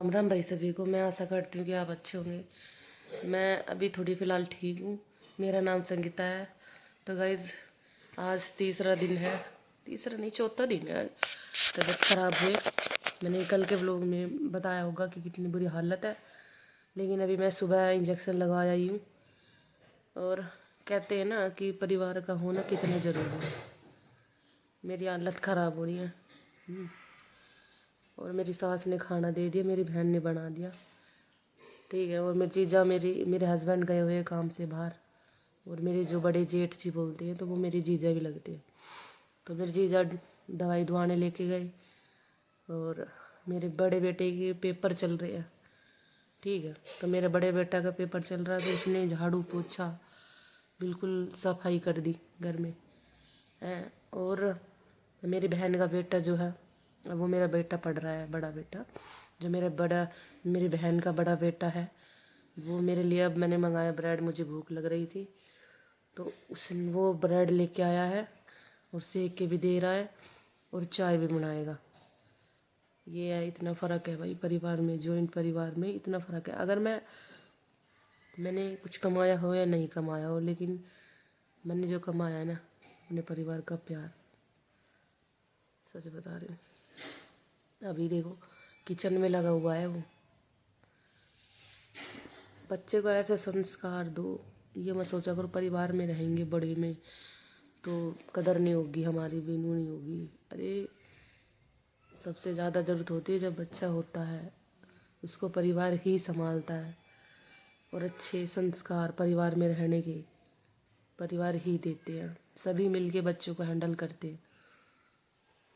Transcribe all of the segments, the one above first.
राम राम भाई सभी को। मैं आशा करती हूँ कि आप अच्छे होंगे। मैं अभी थोड़ी फ़िलहाल ठीक हूँ। मेरा नाम संगीता है। तो गाइज़ आज तीसरा दिन है, तीसरा नहीं चौथा दिन है। तबीयत ख़राब हुई। मैंने कल के व्लॉग में बताया होगा कि कितनी बुरी हालत है, लेकिन अभी मैं सुबह इंजेक्शन लगवाया ही हूँ। और कहते हैं ना कि परिवार का होना कितना ज़रूरी है। मेरी हालत ख़राब हो रही है। और मेरी सास ने खाना दे दिया, मेरी बहन ने बना दिया, ठीक है। और मेरी जीजा मेरे हस्बैंड गए हुए काम से बाहर। और मेरे जो बड़े जेठ जी बोलते हैं तो वो मेरे जीजा भी लगते हैं। तो मेरे जीजा दवाई दुआने लेके गए। और मेरे बड़े बेटे के पेपर चल रहे हैं, ठीक है। तो मेरे बड़े बेटा का पेपर चल रहा है तो उसने झाड़ू पोछा बिल्कुल सफाई कर दी घर में है। और मेरी बहन का बेटा जो है, वो मेरा बेटा पढ़ रहा है, बड़ा बेटा जो मेरी बहन का बड़ा बेटा है, वो मेरे लिए अब मैंने मंगाया ब्रेड। मुझे भूख लग रही थी तो वो ब्रेड लेके आया है और सेक के भी दे रहा है और चाय भी बनाएगा। ये है, इतना फ़र्क है भाई परिवार में, जॉइंट परिवार में इतना फ़र्क है। अगर मैंने कुछ कमाया हो या नहीं कमाया हो, लेकिन मैंने जो कमाया है ना, अपने परिवार का प्यार, सच बता रही हूँ। अभी देखो किचन में लगा हुआ है वो। बच्चे को ऐसे संस्कार दो, ये मत सोचा करो परिवार में रहेंगे बड़े में तो कदर नहीं होगी, हमारी वैल्यू नहीं होगी। अरे सबसे ज़्यादा ज़रूरत होती है जब बच्चा होता है, उसको परिवार ही संभालता है। और अच्छे संस्कार परिवार में रहने के परिवार ही देते हैं। सभी मिलके बच्चों को हैंडल करते हैं,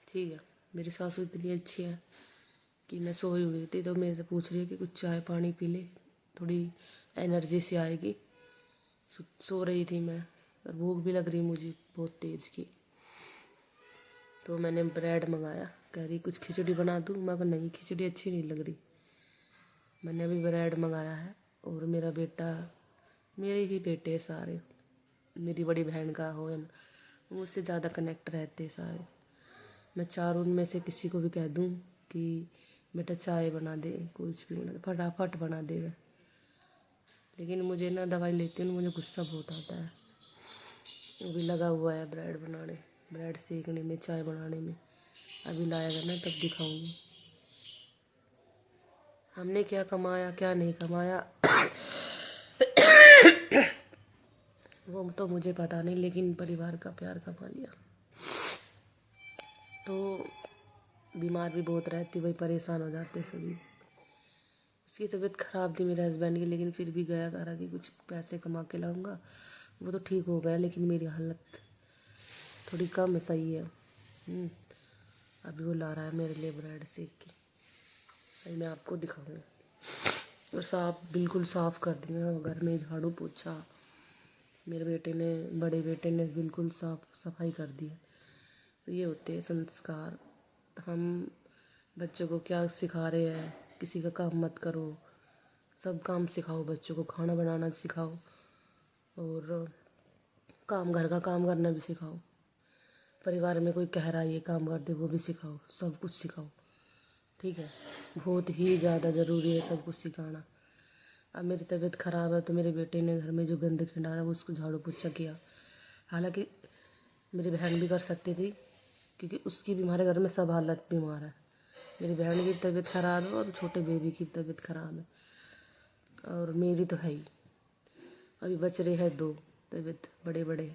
ठीक है। मेरी सासू इतनी अच्छी है कि मैं सोई हुई थी तो मेरे से पूछ रही है कि कुछ चाय पानी पी ले, थोड़ी एनर्जी से आएगी। सो रही थी मैं और भूख भी लग रही मुझे बहुत तेज़ की। तो मैंने ब्रेड मंगाया, कह रही कुछ खिचड़ी बना दूँ। मैं कहा नहीं, खिचड़ी अच्छी नहीं लग रही। मैंने अभी ब्रेड मंगाया है। और मेरा बेटा, मेरे ही बेटे सारे, मेरी बड़ी बहन का हो या मुझसे ज़्यादा कनेक्ट रहते सारे। मैं चारों में से किसी को भी कह दूँ कि बेटा चाय बना दे, कुछ भी बना दे, फटाफट बना दे वह। लेकिन मुझे ना दवाई लेती हूँ, मुझे गुस्सा बहुत आता है। वो भी लगा हुआ है ब्रेड बनाने, ब्रेड सेकने में, चाय बनाने में। अभी लाएगा ना तब दिखाऊंगी हमने क्या कमाया क्या नहीं कमाया। वो तो मुझे पता नहीं, लेकिन परिवार का प्यार कमा लिया। तो बीमार भी बहुत रहती, वही परेशान हो जाते सभी। उसकी तबीयत ख़राब थी मेरे हस्बैंड की, लेकिन फिर भी गया करा कि कुछ पैसे कमा के लाऊंगा। वो तो ठीक हो गया, लेकिन मेरी हालत थोड़ी कम सही है। अभी वो ला रहा है मेरे लिए ब्रेड सेक के, अभी मैं आपको दिखाऊंगा। और बिल्कुल साफ़ कर दिया घर में, झाड़ू पोछा मेरे बड़े बेटे ने बिल्कुल साफ सफाई कर दी है। तो ये होते हैं संस्कार। हम बच्चों को क्या सिखा रहे हैं, किसी का काम मत करो, सब काम सिखाओ बच्चों को, खाना बनाना भी सिखाओ और घर का काम करना भी सिखाओ। परिवार में कोई कह रहा है ये काम कर दे, वो भी सिखाओ, सब कुछ सिखाओ, ठीक है। बहुत ही ज़्यादा ज़रूरी है सब कुछ सिखाना। अब मेरी तबीयत ख़राब है तो मेरे बेटे ने घर में जो गंदगी डाला वो उसको झाड़ू पोछा किया। हालांकि मेरी बहन भी कर सकती थी, क्योंकि उसकी भी, हमारे घर में सब हालत बीमार है। मेरी बहन की तबीयत ख़राब है और छोटे बेबी की तबीयत ख़राब है और मेरी तो है ही। अभी बच रहे हैं दो तबीयत बड़े वे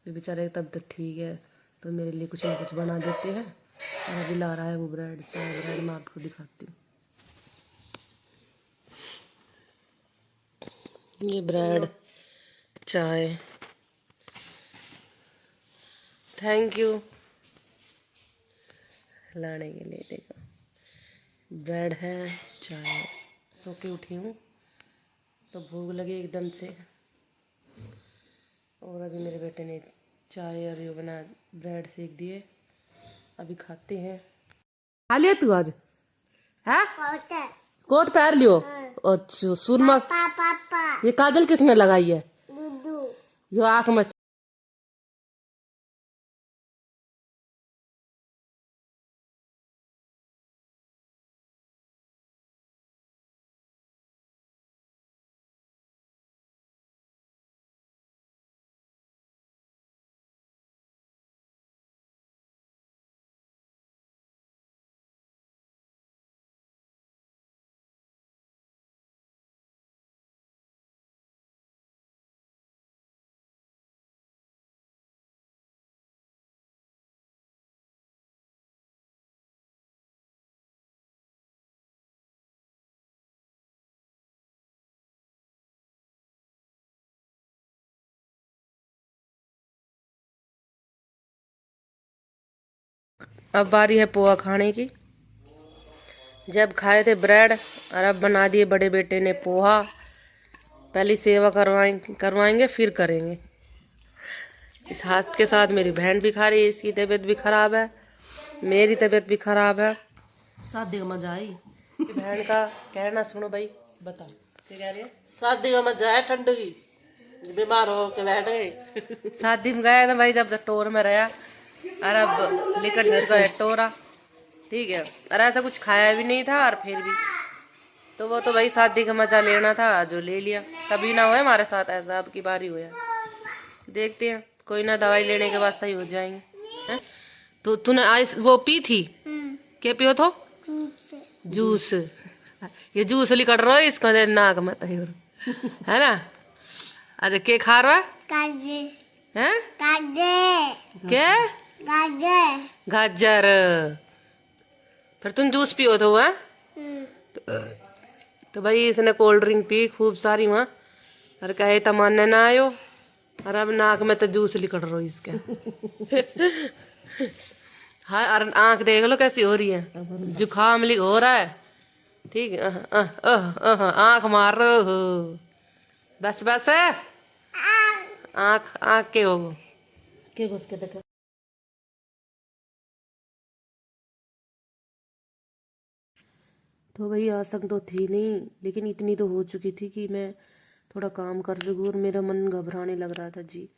बेचारे तब तक ठीक है तो मेरे लिए कुछ ना कुछ बना देते हैं। और अभी ला रहा है वो ब्रेड मैं आपको दिखाती हूँ। ये ब्रेड चाय, थैंक यू लाने के लिए। देखो ब्रेड है, चाय है। सो के उठी हूँ तो भूख लगी एकदम से। और अभी मेरे बेटे ने चाय और ये बना ब्रेड सेक दिए, अभी खाते हैं। खा लिया तू आज है? कोट पहन लियो। अच्छा सुरमा, ये काजल किसने लगाई है? जो आँख में अब बारी है पोहा खाने की। जब खाए थे ब्रेड और अब बना दिए बड़े बेटे ने पोहा। पहली सेवा करवाएंगे फिर करेंगे। इस हाथ के साथ मेरी बहन भी खा रही है, इसकी तबीयत भी खराब है, मेरी तबीयत भी खराब है। शादी का मजा आई। बहन का कहना सुनो भाई, बताओ क्या कह रही है। शादी का मजा है, ठंड की बीमार हो के बैठ गए। शादी में गया था भाई, जब टोर में रहा और अब लिकट चुका है टोरा, ठीक है। और ऐसा कुछ खाया भी नहीं था और फिर भी तो वो तो भाई शादी का मजा लेना था जो ले लिया। कभी ना हुआ हमारे साथ ऐसा, अब की बारी हुआ। देखते हैं, कोई ना दवाई लेने के बाद सही हो जाएंगे। है? तो तूने आइस वो पी थी क्या पियो तो जूस। ये जूस लिकट रहा है इसका नाक मत है ना। अरे के खा रहा है क्या गाजर। फिर तुम जूस पियो तो वहाँ तो भाई इसने कोल्ड ड्रिंक पी खूब सारी वहाँ और कहे तमाने ना आयो और अब नाक में तो जूस लिकट रहा इसका। हाँ और आंख देख लो कैसी हो रही है, जुकाम लिख हो रहा है, ठीक है। आंख मार रहे हो, बस बस आंख आंख के हो के घुस के देखो। तो भाई आसंग तो थी नहीं, लेकिन इतनी तो हो चुकी थी कि मैं थोड़ा काम कर सकूँ और मेरा मन घबराने लग रहा था जी।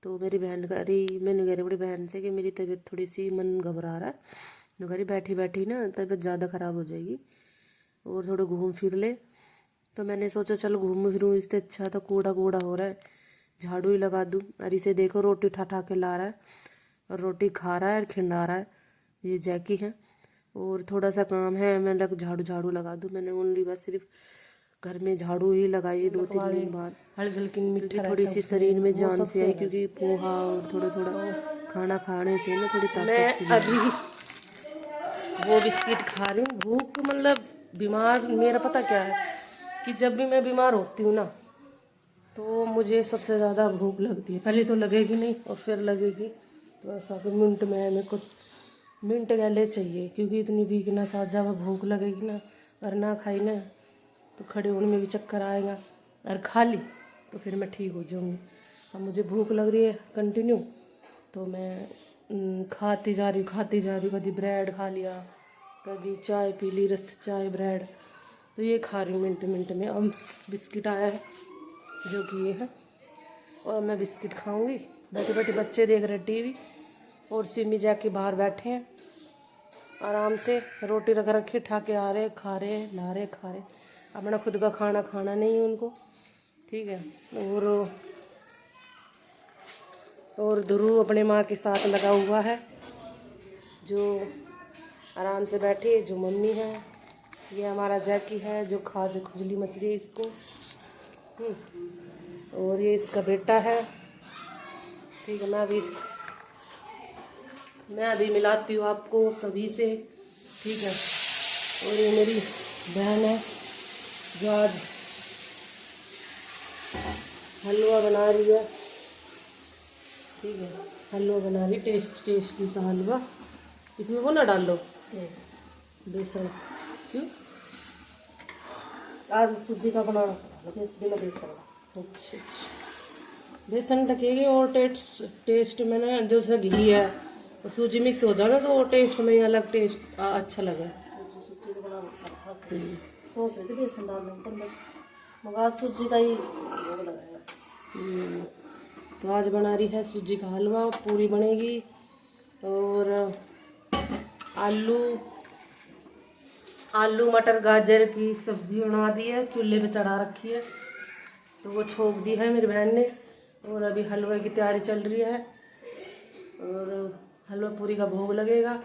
तो मेरी बहन कह रही, मैंने कह रही बड़ी बहन से कि मेरी तबीयत थोड़ी सी मन घबरा रहा है। तो कह रही बैठी बैठी ना तबीयत ज़्यादा ख़राब हो जाएगी और थोड़ा घूम फिर ले। तो मैंने सोचा चल घूम फिरूँ, इससे अच्छा तो कूड़ा कूड़ा हो रहा है, झाड़ू ही लगा दूँ। और इसे देखो रोटी ठा ठा के ला रहा है और रोटी खा रहा है और खिंडा रहा है। ये जैकी है और थोड़ा सा काम है, मैं झाड़ू झाड़ू लगा दूँ। मैंने ओनली बस सिर्फ घर में झाड़ू ही लगाई 2-3 दिन बाद, क्योंकि थोड़ी सी शरीर में जान से आई, क्योंकि पोहा और थोड़ा थोड़ा खाना खाने से ना थोड़ी ताकत। मैं अभी वो बिस्किट खा रही हूँ। भूख मतलब बीमार मेरा पता क्या है कि जब भी मैं बीमार होती हूँ ना तो मुझे सबसे ज़्यादा भूख लगती है। पहले तो लगेगी नहीं और फिर लगेगी, तो ऐसा कि मिनट में हमें कुछ मिनट गले चाहिए, क्योंकि इतनी वीकनेस आ जब भूख लगेगी ना और ना खाई ना तो खड़े होने में भी चक्कर आएगा, और खा ली तो फिर मैं ठीक हो जाऊँगी। अब मुझे भूख लग रही है कंटिन्यू, तो मैं खाती जा रही हूँ। कभी ब्रेड खा लिया, कभी चाय पी ली, रस चाय ब्रेड, तो ये खा रही हूँ मिनट मिनट में। अब बिस्किट आया है जो कि ये है और मैं बिस्किट खाऊंगी। बैठे बैठे बच्चे देख रहे टीवी और सिमी जाके बाहर बैठे हैं आराम से, रोटी रख रखी ठा के आ रहे खा रहे ला रहे खा रहे। अपना खुद का खाना खाना नहीं है उनको, ठीक है। और ध्रुव अपने माँ के साथ लगा हुआ है, जो आराम से बैठी है, जो मम्मी है। ये हमारा जैकी है जो खुजली मच रही है इसको। और ये इसका बेटा है, ठीक है। मैं अभी मिलाती हूँ आपको सभी से, ठीक है। और ये मेरी बहन है जो आज हलवा बना रही है, ठीक है। हलवा बना रही, टेस्टी सा हलवा। इसमें वो ना डाल लो बेसन, क्यों आज सूजी का बनाना बिना बेसन। अच्छा बेसन ढकेगी और टेस्ट में ना जो सा घी है और सूजी मिक्स हो जाए ना तो वो टेस्ट में अलग टेस्ट अच्छा लगे। सूजी का बनाना सोच रहे थे बेसन डालने पर मगर सूजी का ही वो लगाएगा। तो आज बना रही है सूजी का हलवा, पूरी बनेगी और आलू मटर गाजर की सब्जी बना दी है, चूल्हे पे चढ़ा रखी है, तो वो छोक दी है मेरी बहन ने। और अभी हलवे की तैयारी चल रही है और हलवा पूरी का भोग लगेगा,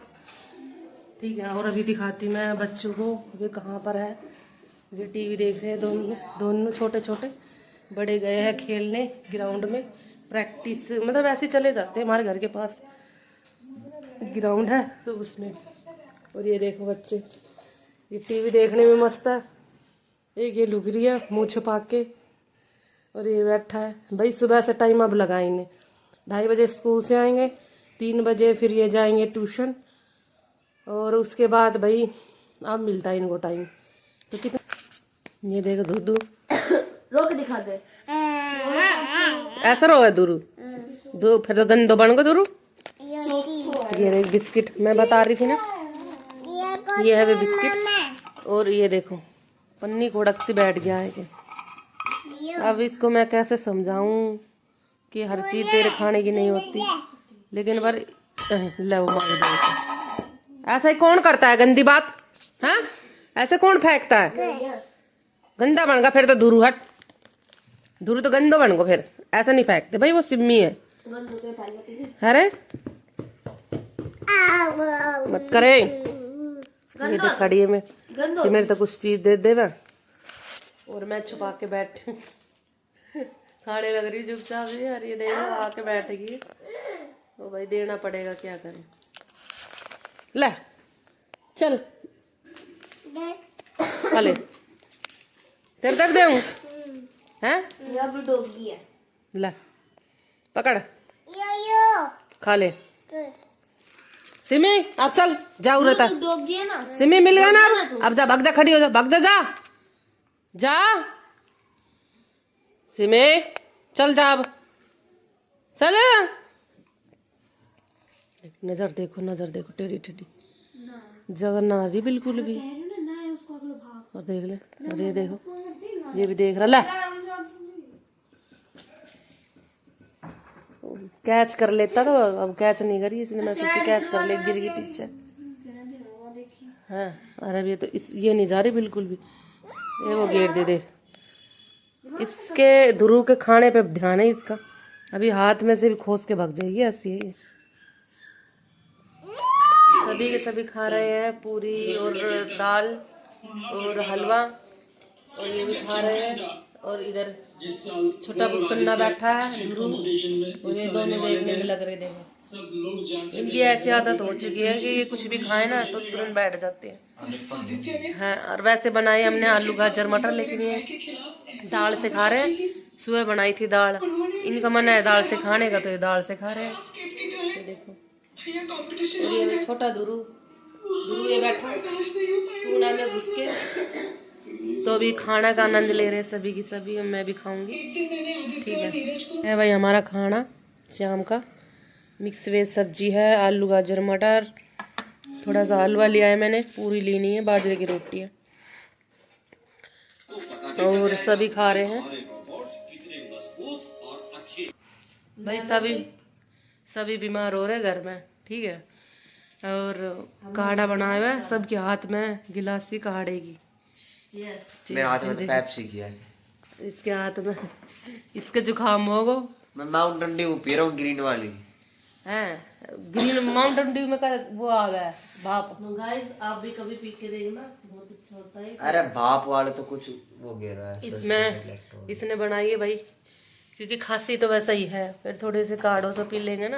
ठीक है। और अभी दिखाती मैं बच्चों को, वे कहाँ पर है, वे टीवी देख रहे हैं दोनों छोटे छोटे। बड़े गए हैं खेलने ग्राउंड में, प्रैक्टिस मतलब ऐसे चले जाते हैं, हमारे घर के पास ग्राउंड है तो उसमें। और ये देखो बच्चे, ये टीवी देखने में मस्त है। एक ये लुक रही है मुँह छुपा के और ये बैठा है। भाई सुबह से टाइम अब लगा इन्हें, 2:30 बजे स्कूल से आएंगे, 3 बजे फिर ये जाएंगे ट्यूशन, और उसके बाद भाई अब मिलता है इनको टाइम। तो कितना ये देखो दूधू रो के दिखा दे। ऐसा रो है दूरू दो, फिर तो गंदो बन गो दूरू। ये देख बिस्किट मैं बता रही थी ना, ये है वे बिस्किट। और ये देखो पन्नी कोड़कती बैठ गया है कि अब इसको मैं कैसे समझाऊं कि हर चीज तेरे खाने की नहीं होती, लेकिन पर लो मार दो। ऐसा ही कौन करता है गंदी बात, हाँ ऐसे कौन फेंकता है? गंदा बन गया फिर तो दूरू, हट दूरू तो गंदो बन गो, फिर ऐसा नहीं फेंकते भाई, वो सिम्मी है। अरे मत करे, ये तो खड़ी है मैं कि मेरे तो कुछ चीज दे देगा, और मैं छुपा के बैठी हूँ खाने लग रही चुपचाप ही। यार ये देखो आके बैठेगी, तो भाई देना पड़ेगा, क्या करें। ले चल ले तेरे दर्द दूं हैं? यह भी डोगी है। ले पकड़ खा ले। सिमी अब चल जाऊ रहता, डोगी है ना। सिमी मिल गया ना, अब जा भाग जा, खड़ी हो जा, भाग जा जा जा सिमी, चल जा अब चल। नजर देखो टेढ़ी टेढ़ी जगह ना रही बिल्कुल भी। और देख ले, और ये देखो ये भी देख रहा, ले कैच कर लेता तो अब कैच नहीं करी इसने, मैं सोची कैच कर ले, गिर गई पीछे। हाँ अरे अब ये तो ये नहीं जा रही बिल्कुल भी, ये वो गिर दे। इसके ध्रुव के खाने पे ध्यान है इसका, अभी हाथ में से भी खोस के भाग जाएगी, ऐसी है ये। सभी के सभी खा रहे हैं पूरी और दाल और हलवा, और ये भी खा रहे हैं। और इधर छोटा बुकन्ना बैठा है ध्रुव, और ये दोनों देखने में लग रहे। देखो इनकी ऐसी आदत हो चुकी है कि ये कुछ भी खाए ना तो तुरंत बैठ जाते हैं। हाँ और वैसे बनाई हमने आलू गाजर मटर, लेकिन ये दाल से खा रहे हैं। सुबह बनाई थी दाल, इनका मन है दाल से खाने का, तो ये दाल से खा रहे हैं। ये देखो, और ये छोटा दुरू ये बैठा टूना में घुस के, तो अभी खाना का आनंद ले रहे हैं सभी की सभी, और मैं भी खाऊंगी। ठीक है भाई हमारा खाना शाम का, मिक्स वेज सब्जी है, आलू गाजर मटर, थोड़ा सा हलवा लिया है मैंने, पूरी लेनी है, बाजरे की रोटी है, और सभी खा रहे हैं भाई। सभी बीमार हो रहे हैं घर में, ठीक है। और काढ़ा बनाया हुआ है, सबके हाथ में गिलासी काढ़े की। मेरे हाथ में तो पेप्सी की है, इसके हाथ में इसके जुकाम होगो। मैं माउंटेन ड्यू पी रहा हूँ, ग्रीन वाली है ग्रीन माउंटेन ड्यू में का वो आ गया है भाप। गाइस आप भी कभी पी के देखना, बहुत अच्छा होता है। अरे भाप वाले तो कुछ वो गिर रहा है इसमें इसने बनाई है भाई, क्योंकि खांसी तो वैसा ही है, फिर थोड़े से काढ़ो तो पी लेंगे ना।